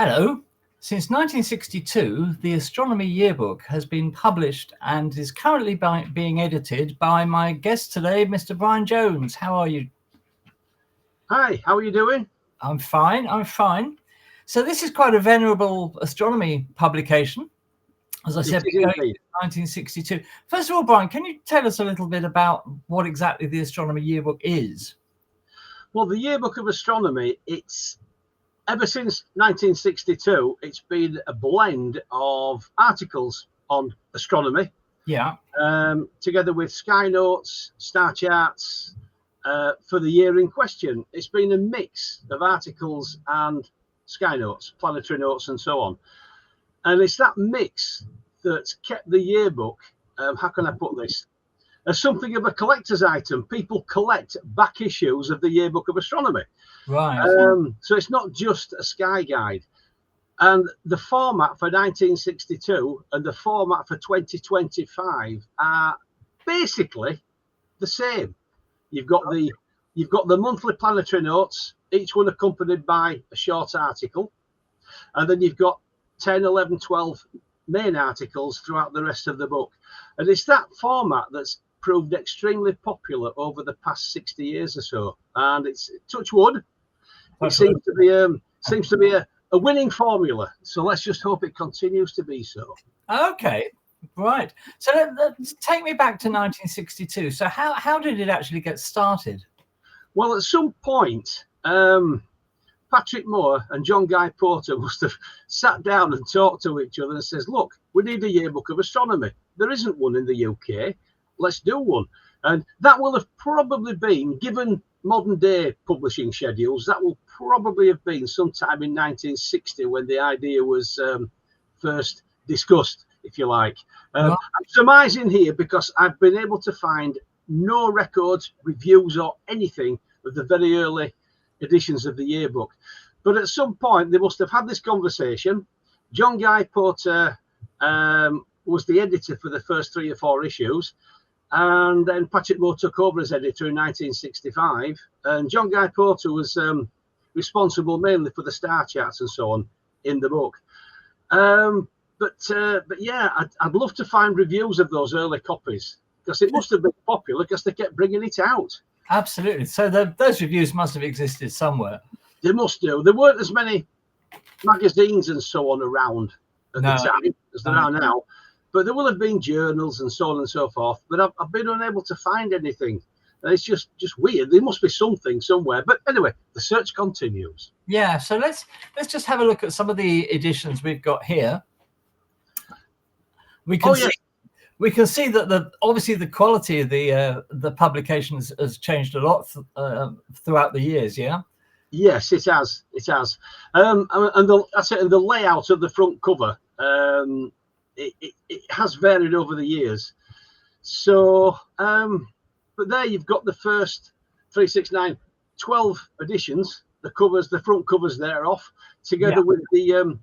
Hello. Since 1962, the Astronomy Yearbook has been published and is currently being edited by my guest today, Mr. Brian Jones. How are you? Hi, how are you doing? I'm fine. So this is quite a venerable astronomy publication. As I said, going to 1962. First of all, Brian, can you tell us a little bit about what exactly the Astronomy Yearbook is? Well, the Yearbook of Astronomy, it's ever since 1962, it's been a blend of articles on astronomy, together with sky notes, star charts for the year in question. It's been a mix of articles and sky notes, planetary notes, and so on. And it's that mix that's kept the yearbook, how can I put this, as something of a collector's item. People collect back issues of the Yearbook of Astronomy. Right. So it's not just a sky guide. And the format for 1962 and the format for 2025 are basically the same. You've got the monthly planetary notes, each one accompanied by a short article. And then you've got 10, 11, 12 main articles throughout the rest of the book. And it's that format that's proved extremely popular over the past 60 years or so. And it's, touch wood, it seems to be a winning formula. So let's just hope it continues to be so. Okay, right. So let's take me back to 1962. So how did it actually get started? Well, at some point, Patrick Moore and John Guy Porter must have sat down and talked to each other and says, look, we need a Yearbook of Astronomy. There isn't one in the UK. Let's do one. And that will have probably been, given modern day publishing schedules, that will probably have been sometime in 1960 when the idea was first discussed, if you like. I'm surmising here because I've been able to find no records, reviews or anything of the very early editions of the yearbook. But at some point they must have had this conversation. John Guy Porter was the editor for the first 3 or 4 issues. And then Patrick Moore took over as editor in 1965. And John Guy Porter was responsible mainly for the star charts and so on in the book. But yeah, I'd love to find reviews of those early copies because it must have been popular because they kept bringing it out. Absolutely. So those reviews must have existed somewhere. They must do. There weren't as many magazines and so on around at the time as there are now. But there will have been journals and so on and so forth. But I've been unable to find anything. And it's just weird. There must be something somewhere. But anyway, the search continues. Yeah. So let's just have a look at some of the editions we've got here. We can see that obviously the quality of the publication has changed a lot throughout the years. Yeah. Yes, it has. It has. And the layout of the front cover. It has varied over the years. So, but there you've got the first 3, 6, 9, 12 editions. The front covers there off, together with the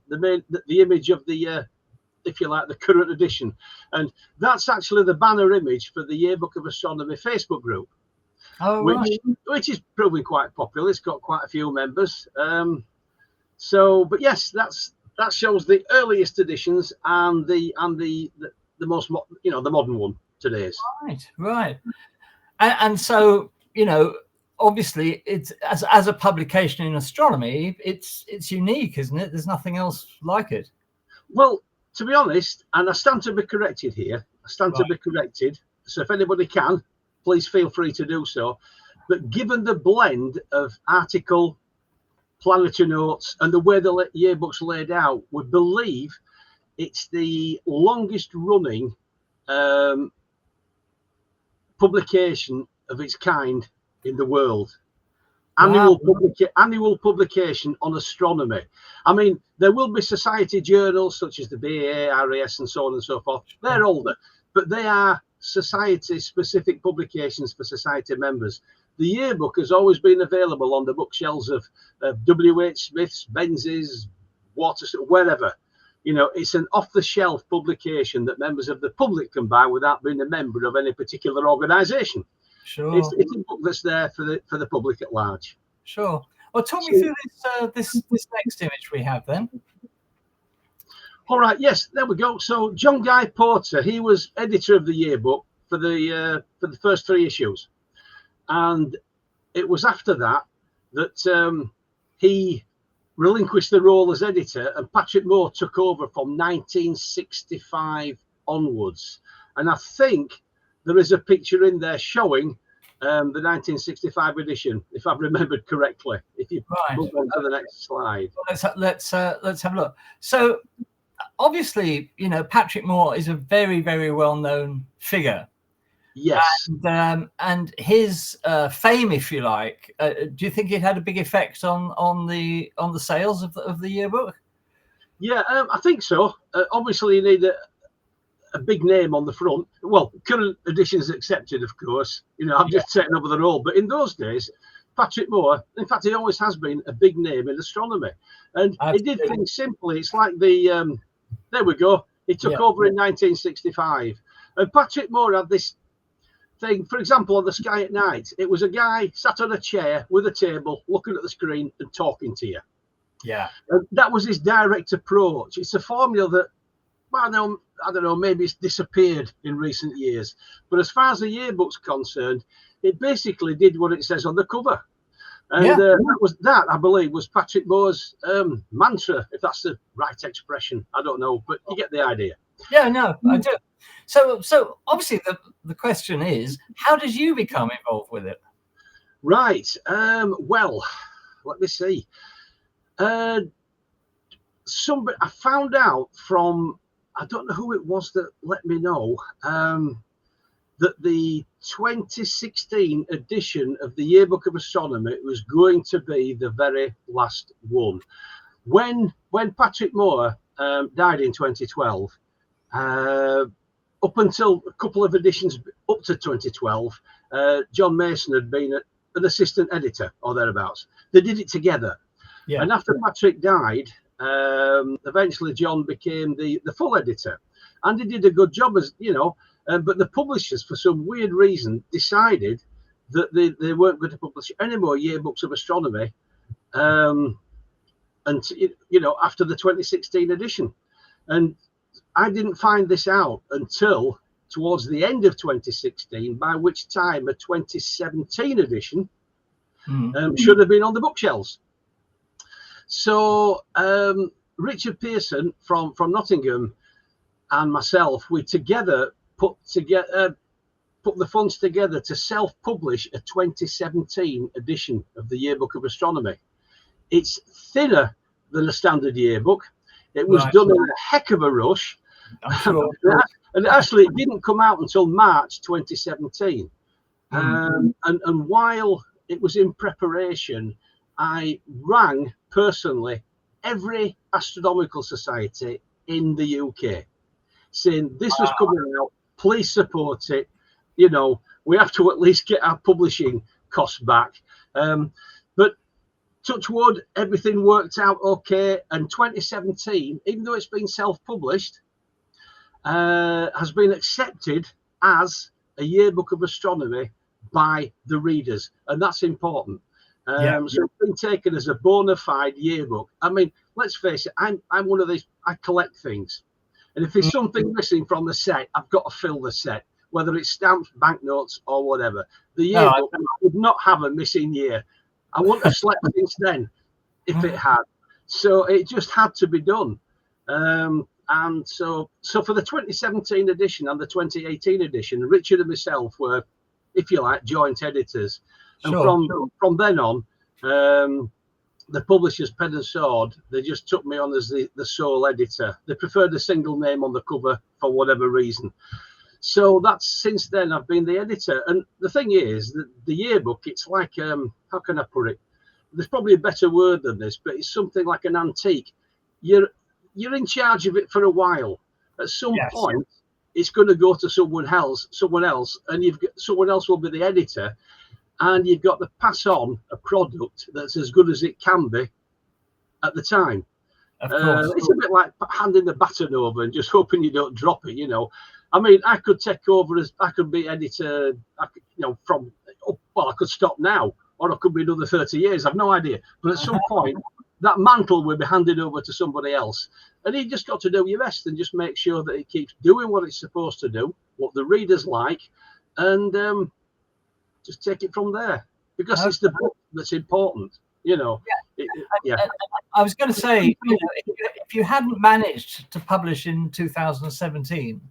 image of the, if you like, the current edition. And that's actually the banner image for the Yearbook of Astronomy Facebook group, which is proving quite popular. It's got quite a few members. But yes, that shows the earliest editions and the most, the modern one today's. Right. And so, obviously it's as a publication in astronomy, it's unique, isn't it? There's nothing else like it. Well, to be honest, and I stand to be corrected here. So if anybody can, please feel free to do so. But given the blend of article, planetary notes and the way the yearbook's laid out, we believe it's the longest running publication of its kind in the world. Annual publication on astronomy. I mean, there will be society journals such as the BA, RAS and so on and so forth. They're older, but they are society specific publications for society members. The yearbook has always been available on the bookshelves of W.H. Smith's, Benz's, Waters, wherever. It's an off-the-shelf publication that members of the public can buy without being a member of any particular organisation. Sure. It's a book that's there for the public at large. Sure. Well, talk me through this next image we have then. All right, yes, there we go. So John Guy Porter, he was editor of the yearbook for the first 3 issues, and it was after that he relinquished the role as editor, and Patrick Moore took over from 1965 onwards. And I think there is a picture in there showing the 1965 edition, if I've remembered correctly. If you move on to the next slide. Well, let's have a look. So obviously, you know, Patrick Moore is a very, very well-known figure. Yes. And his fame, if you like, do you think it had a big effect on the sales of the yearbook? Yeah, I think so. Obviously, you need a big name on the front. Well, current editions accepted, of course. You know, I've just taken over the role. But in those days, Patrick Moore, in fact, he always has been a big name in astronomy. And he did things simply. It's like the, there we go. He took over in 1965. And Patrick Moore had this thing, for example, on the Sky at Night. It was a guy sat on a chair with a table, looking at the screen and talking to you. Yeah. And that was his direct approach. It's a formula that, well, I don't know, maybe it's disappeared in recent years. But as far as the yearbook's concerned, it basically did what it says on the cover. And that, I believe, was Patrick Moore's mantra, if that's the right expression. I don't know, but you get the idea. Yeah, no, I do. So obviously the question is, how did you become involved with it? Right. Well, let me see. Somebody I found out from, I don't know who it was that let me know, that the 2016 edition of the Yearbook of Astronomy was going to be the very last one. When Patrick Moore died in 2012, up until a couple of editions up to 2012, John Mason had been an assistant editor or thereabouts. They did it together. Yeah. And after Patrick died, eventually John became the full editor, and he did a good job, as you know. But the publishers, for some weird reason, decided that they weren't going to publish any more yearbooks of astronomy, and you know, after the 2016 edition. And I didn't find this out until towards the end of 2016, by which time a 2017 edition should have been on the bookshelves. So Richard Pearson from Nottingham and myself, we together put the funds together to self-publish a 2017 edition of the Yearbook of Astronomy. It's thinner than a standard yearbook. It was done in a heck of a rush. Sure. And actually, it didn't come out until March 2017. And while it was in preparation, I rang personally every astronomical society in the UK, saying this was coming out, please support it. You know, we have to at least get our publishing costs back. But touch wood, everything worked out okay. And 2017, even though it's been self-published, has been accepted as a yearbook of astronomy by the readers, and that's important. So it's been taken as a bona fide yearbook. I mean, let's face it, I'm one of these, I collect things. And if there's something missing from the set, I've got to fill the set, whether it's stamps, banknotes, or whatever. The yearbook would not have a missing year. I wouldn't have slept since then if it had. So it just had to be done. And so for the 2017 edition and the 2018 edition, Richard and myself were, if you like, joint editors. And from then on, the publishers, Pen and Sword, they just took me on as the sole editor. They preferred a single name on the cover for whatever reason. So that's, since then, I've been the editor. And the thing is, the yearbook, it's like, how can I put it? There's probably a better word than this, but it's something like an antique. You're in charge of it for a while. At some point, it's going to go to someone else, and someone else will be the editor. And you've got to pass on a product that's as good as it can be at the time. Of course. It's a bit like handing the baton over and just hoping you don't drop it, you know. I mean, I could be editor, I could stop now, or it could be another 30 years. I've no idea. But at some point, that mantle will be handed over to somebody else. And you just got to do your best and just make sure that it keeps doing what it's supposed to do, what the readers like, and just take it from there. Because it's the book that's important, you know. I was going to say, if you hadn't managed to publish in 2017,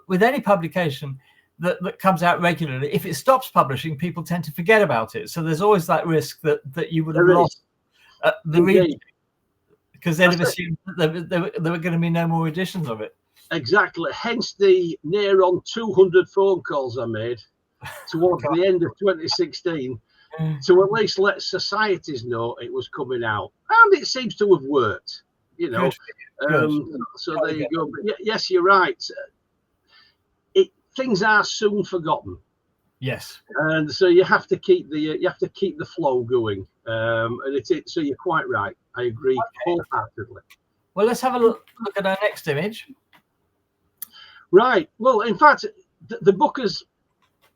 with any publication that comes out regularly, if it stops publishing, people tend to forget about it. So there's always that risk that you would have lost the reading, because they'd have assumed that there were going to be no more editions of it. Exactly. Hence the near on 200 phone calls I made towards the end of 2016 to at least let societies know it was coming out. And it seems to have worked, you know. So there you go. But yes, you're right. Things are soon forgotten. Yes. And so you have to keep the flow going. And so you're quite right. I agree wholeheartedly. Well, let's have a look at our next image. Right. Well, in fact, the book has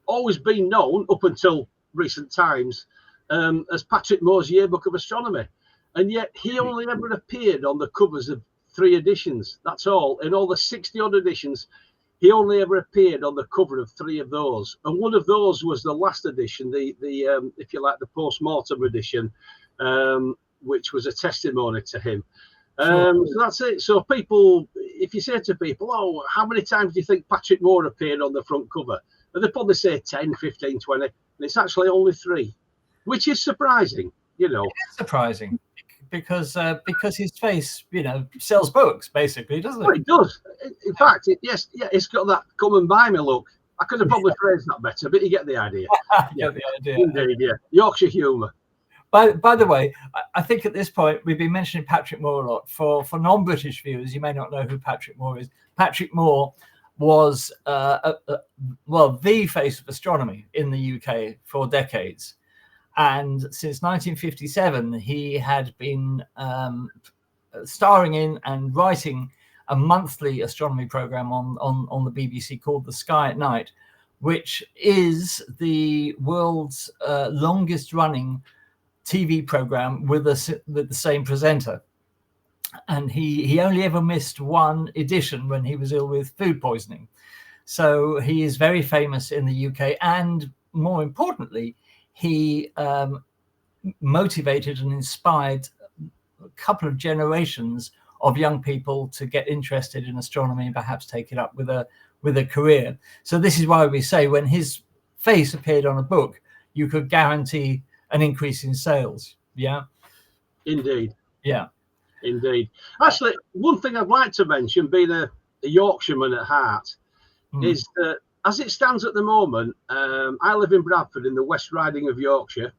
always been known up until recent times as Patrick Moore's Yearbook of Astronomy, and yet he only ever appeared on the covers of 3 editions. That's all. In all the 60-odd editions, he only ever appeared on the cover of 3 of those, and one of those was the last edition, the if you like, the post-mortem edition, which was a testimony to him. So that's it. So people, if you say to people, oh, how many times do you think Patrick Moore appeared on the front cover? And they probably say 10, 15, 20, and it's actually only 3, which is surprising, you know. It's surprising because his face, you know, sells books, basically, doesn't it? Well, it does. In fact, it's got that come and buy me look. I could have probably phrased that better, but you get the idea. Get the idea. Indeed, yeah. Yorkshire humour. By the way, I think at this point we've been mentioning Patrick Moore a lot. For non-British viewers, you may not know who Patrick Moore is. Patrick Moore was the face of astronomy in the UK for decades, and since 1957 he had been starring in and writing a monthly astronomy program on the BBC called The Sky at Night, which is the world's longest running TV program with the same presenter. And he only ever missed 1 edition when he was ill with food poisoning. So he is very famous in the UK, and more importantly, he motivated and inspired a couple of generations of young people to get interested in astronomy and perhaps take it up with a career. So this is why we say when his face appeared on a book, you could guarantee an increase in sales. Yeah. Indeed. Yeah. Indeed. Actually, one thing I'd like to mention, being a Yorkshireman at heart, is that as it stands at the moment, I live in Bradford in the West Riding of Yorkshire.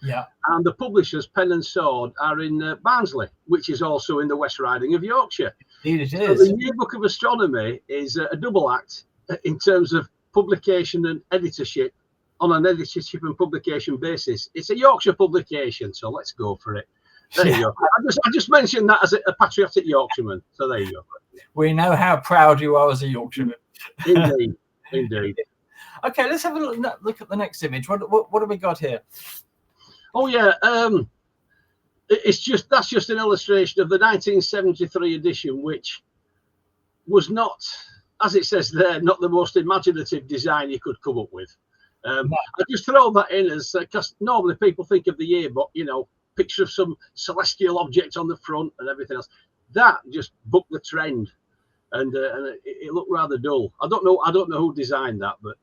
Yeah. And the publishers, Pen and Sword, are in Barnsley, which is also in the West Riding of Yorkshire. Indeed it is. So the Yearbook of Astronomy is a double act in terms of publication and editorship on an editorship and publication basis. It's a Yorkshire publication, so let's go for it. There you go. I just mentioned that as a patriotic Yorkshireman. So there you go. We know how proud you are as a Yorkshireman. Indeed. Indeed. Okay, let's have a look at the next image. What have we got here? Oh yeah, that's just an illustration of the 1973 edition, which was not, as it says there, not the most imaginative design you could come up with. I just throw that in as because normally people think of the yearbook, you know, picture of some celestial object on the front and everything else. That just bucked the trend, and it looked rather dull. I don't know who designed that, but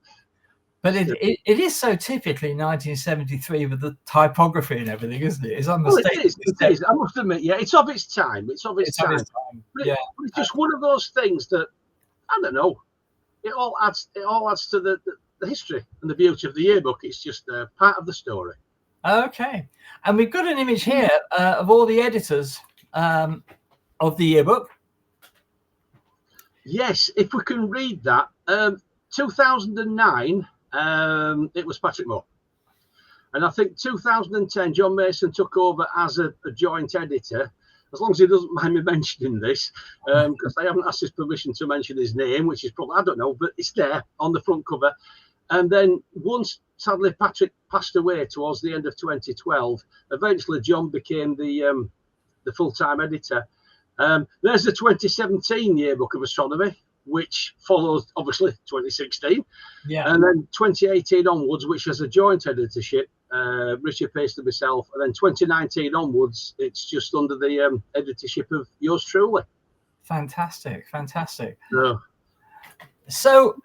it is so typically 1973 with the typography and everything, isn't it? It's unmistakable. It is. I must admit, yeah, it's of its time. It's of its time. But it's just one of those things that I don't know. It all adds to the history and the beauty of the yearbook. It's just part of the story. Okay, and we've got an image here of all the editors of the yearbook. Yes, if we can read that. 2009, it was Patrick Moore. And I think 2010, John Mason took over as a joint editor, as long as he doesn't mind me mentioning this, because I haven't asked his permission to mention his name, which is probably, I don't know, but it's there on the front cover. And then once sadly, Patrick passed away towards the end of 2012. Eventually, John became the full-time editor. There's the 2017 Yearbook of Astronomy, which follows, obviously, 2016. Yeah. And then 2018 onwards, which has a joint editorship, Richard Paste and myself. And then 2019 onwards, it's just under the editorship of yours truly. Fantastic, fantastic. Yeah. So,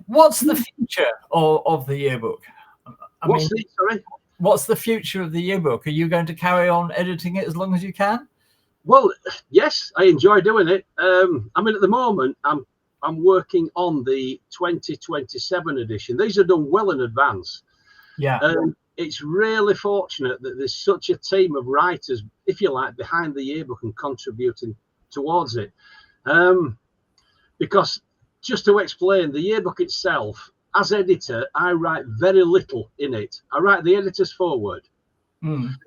what's the future of the yearbook? What's the future of the yearbook? Are you going to carry on editing it as long as you can? Well, yes, I enjoy doing it. I mean, at the moment, I'm working on the 2027 edition. These are done well in advance. Yeah. It's really fortunate that there's such a team of writers, if you like, behind the yearbook and contributing towards it. Because just to explain, the yearbook itself, as editor, I write very little in it. I write the editor's foreword. And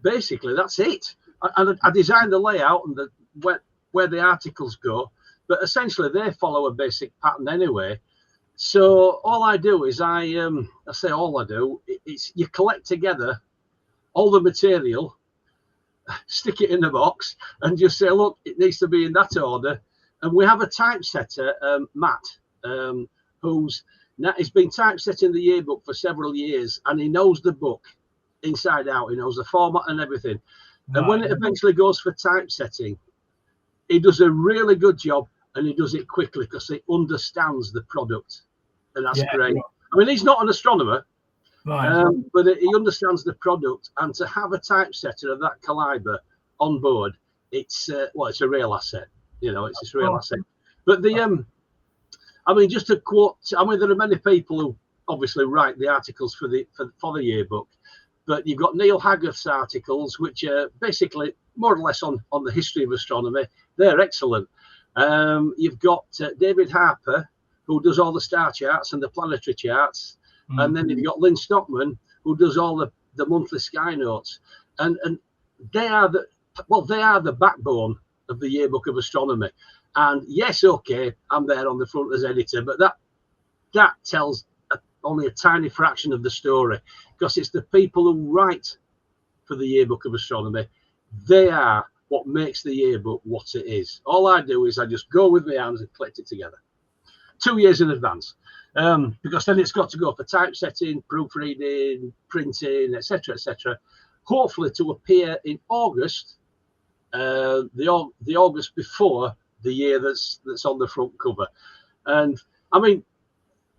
basically, that's it. I designed the layout and where the articles go, but essentially they follow a basic pattern anyway. So all I do is it's you collect together all the material, stick it in a box, and just say, look, it needs to be in that order. And we have a typesetter, Matt, he's been typesetting the yearbook for several years, and he knows the book inside out. He knows the format and everything. And when it eventually goes for typesetting, he does a really good job, and he does it quickly because he understands the product, and that's great. I mean, he's not an astronomer, but he understands the product, and to have a typesetter of that caliber on board, it's a real asset. You know, it's a real asset. But I mean, just to quote, I mean, there are many people who obviously write the articles for the yearbook. But you've got Neil Haggarth's articles, which are basically more or less on the history of astronomy. They're excellent. You've got David Harper, who does all the star charts and the planetary charts. And then you've got Lynn Stockman, who does all the monthly sky notes. And they are the backbone of the Yearbook of Astronomy. And yes, okay, I'm there on the front as editor, but that tells only a tiny fraction of the story, because it's the people who write for the Yearbook of Astronomy. They are what makes the yearbook what it is. All I do is I just go with my hands and collect it together 2 years in advance, because then it's got to go for typesetting, proofreading, printing, etc., hopefully to appear in August, the August before the year that's on the front cover. And I mean,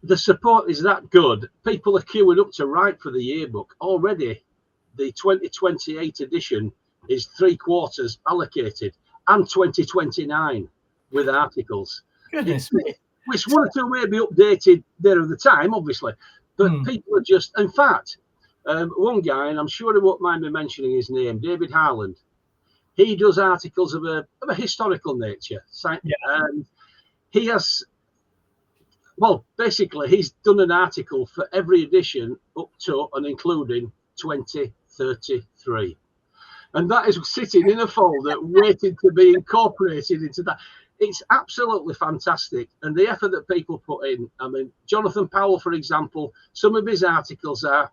the support is that good. People are queuing up to write for the yearbook already. The 2028 edition is 3/4 allocated, and 2029 with articles. Goodness me. Which one or two may be updated there at the time, obviously, but people are just. In fact, one guy, and I'm sure he won't mind me mentioning his name, David Harland. He does articles of a historical nature, and he has. Well, basically, he's done an article for every edition up to and including 2033. And that is sitting in a folder waiting to be incorporated into that. It's absolutely fantastic. And the effort that people put in, I mean, Jonathan Powell, for example, some of his articles are,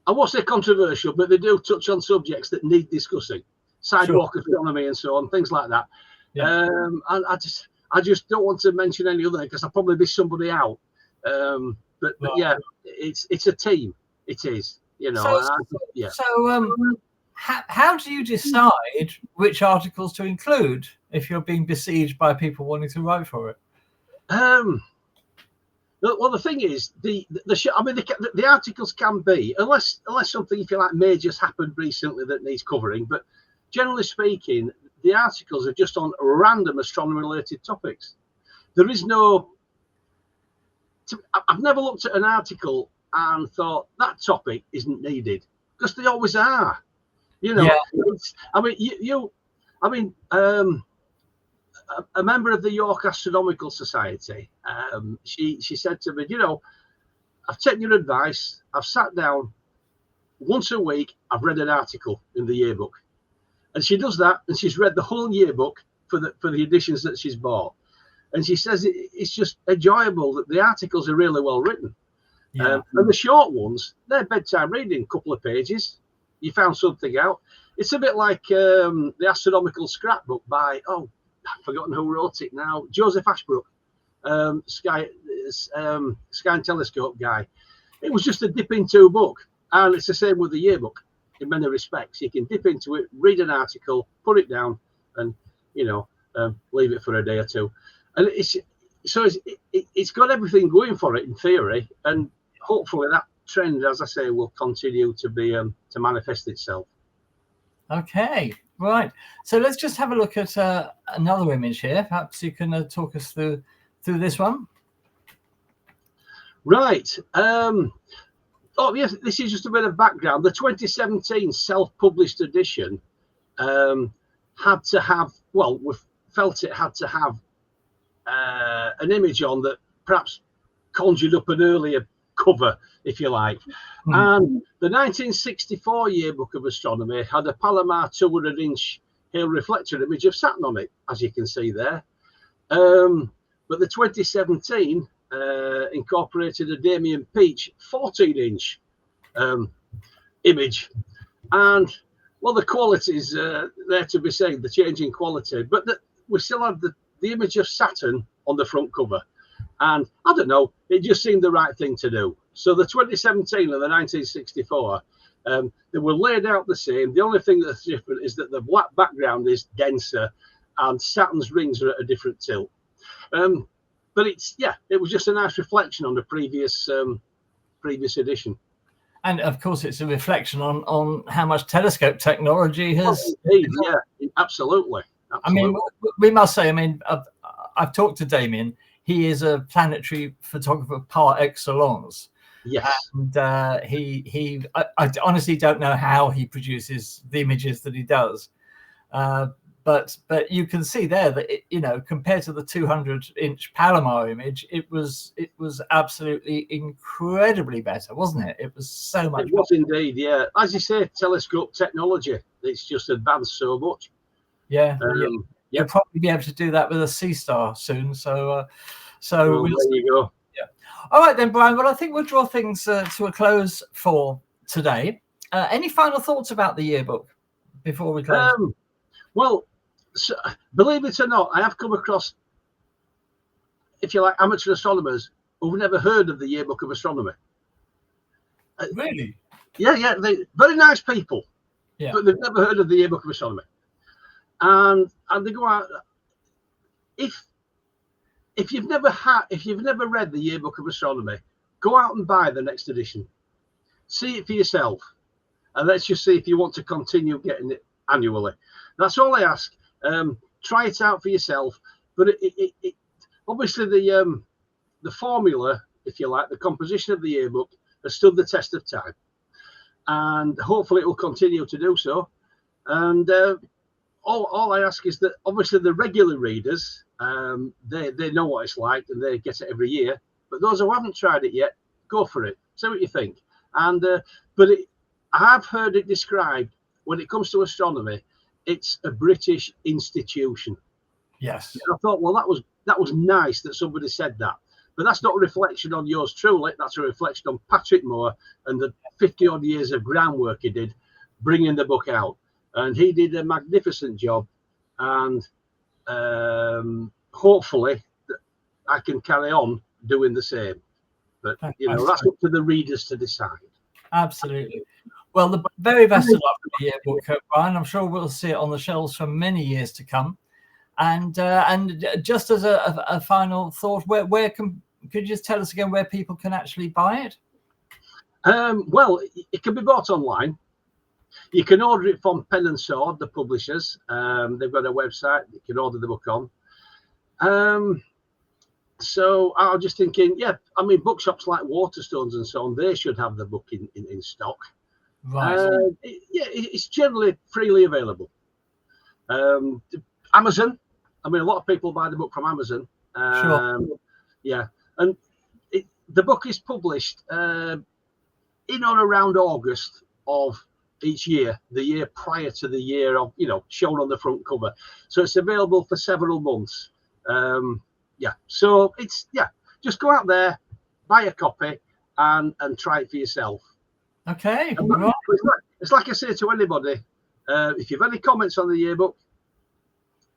I won't say controversial, but they do touch on subjects that need discussing. Sidewalk astronomy and so on, things like that. Yeah. And I just don't want to mention any other because I'll probably miss somebody out. But yeah, it's a team. It is, you know. How do you decide which articles to include if you're being besieged by people wanting to write for it? Well, the thing is, the articles can be, unless something, if you like, major's happened recently that needs covering. But generally speaking, the articles are just on random astronomy-related topics. There is no. I've never looked at an article and thought that topic isn't needed, because they always are. You know, a member of the York Astronomical Society, she said to me, you know, I've taken your advice. I've sat down once a week. I've read an article in the yearbook, and she does that, and she's read the whole yearbook for the editions that she's bought. And she says it's just enjoyable that the articles are really well written. Yeah. And the short ones, they're bedtime reading, a couple of pages. You found something out. It's a bit like the astronomical scrapbook by, I've forgotten who wrote it now, Joseph Ashbrook, Sky and Telescope guy. It was just a dip into book. And it's the same with the yearbook in many respects. You can dip into it, read an article, put it down, and, leave it for a day or two. And it's got everything going for it in theory. And hopefully that trend, as I say, will continue to be to manifest itself. Okay, right. So let's just have a look at another image here. Perhaps you can talk us through this one. Right. Yes, this is just a bit of background. The 2017 self-published edition had to have, we felt it had to have an image on that perhaps conjured up an earlier cover, if you like. And the 1964 Yearbook of Astronomy had a Palomar 200-inch Hale reflector image of Saturn on it, as you can see there. But the 2017 incorporated a Damien Peach 14-inch image. And, the quality's there to be seen, the change in quality. But we still had the image of Saturn on the front cover. And I don't know, it just seemed the right thing to do. So the 2017 and the 1964, they were laid out the same. The only thing that's different is that the black background is denser and Saturn's rings are at a different tilt. But it was just a nice reflection on the previous edition. And of course, it's a reflection on how much telescope technology has. Indeed, yeah, absolutely. I mean, we must say, I've talked to Damien. He is a planetary photographer par excellence. Yes. And I honestly don't know how he produces the images that he does. But you can see there that, compared to the 200-inch Palomar image, it was absolutely incredibly better, wasn't it? It was so much. It was indeed, yeah. As you say, telescope technology, it's just advanced so much. Yeah. You'll probably be able to do that with a C-Star soon. So there you go. Yeah. All right then, Brian. Well, I think we'll draw things to a close for today. Any final thoughts about the yearbook before we close? So, believe it or not, I have come across, if you like, amateur astronomers who've never heard of the Yearbook of Astronomy. Really? Yeah. They very nice people, but they've never heard of the Yearbook of Astronomy. And they go out. If you've never read the Yearbook of Astronomy, go out and buy the next edition. See it for yourself, and let's just see if you want to continue getting it annually. That's all I ask. Try it out for yourself. But it obviously the formula, if you like, the composition of the yearbook has stood the test of time, and hopefully it will continue to do so. And all I ask is that obviously the regular readers, they know what it's like and they get it every year. But those who haven't tried it yet, go for it. See what you think. And I have heard it described, when it comes to astronomy, it's a British institution. Yes. And I thought, well, that was nice that somebody said that. But that's not a reflection on yours truly. That's a reflection on Patrick Moore and the 50-odd years of groundwork he did bringing the book out. And he did a magnificent job. And hopefully I can carry on doing the same. But, that's up to the readers to decide. Absolutely. Well, the very best of luck with the yearbook, Brian. I'm sure we'll see it on the shelves for many years to come. And just as a final thought, could you just tell us again where people can actually buy it? Well, it can be bought online. You can order it from Pen and Sword, the publishers. They've got a website you can order the book on. So I was just thinking, bookshops like Waterstones and so on, they should have the book in stock. Right. It's generally freely available. Amazon. A lot of people buy the book from Amazon. Sure. Yeah, and the book is published in or around August of each year, the year prior to the year of, shown on the front cover. So it's available for several months. So just go out there, buy a copy, and try it for yourself. Okay. Right. It's like I say to anybody, if you've any comments on the yearbook,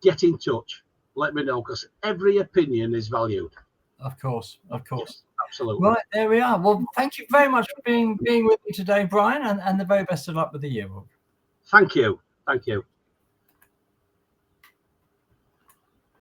get in touch. Let me know, because every opinion is valued. Of course, of course. Yes, absolutely. Right, there we are. Well, thank you very much for being with me today, Brian, and the very best of luck with the yearbook. Thank you. Thank you.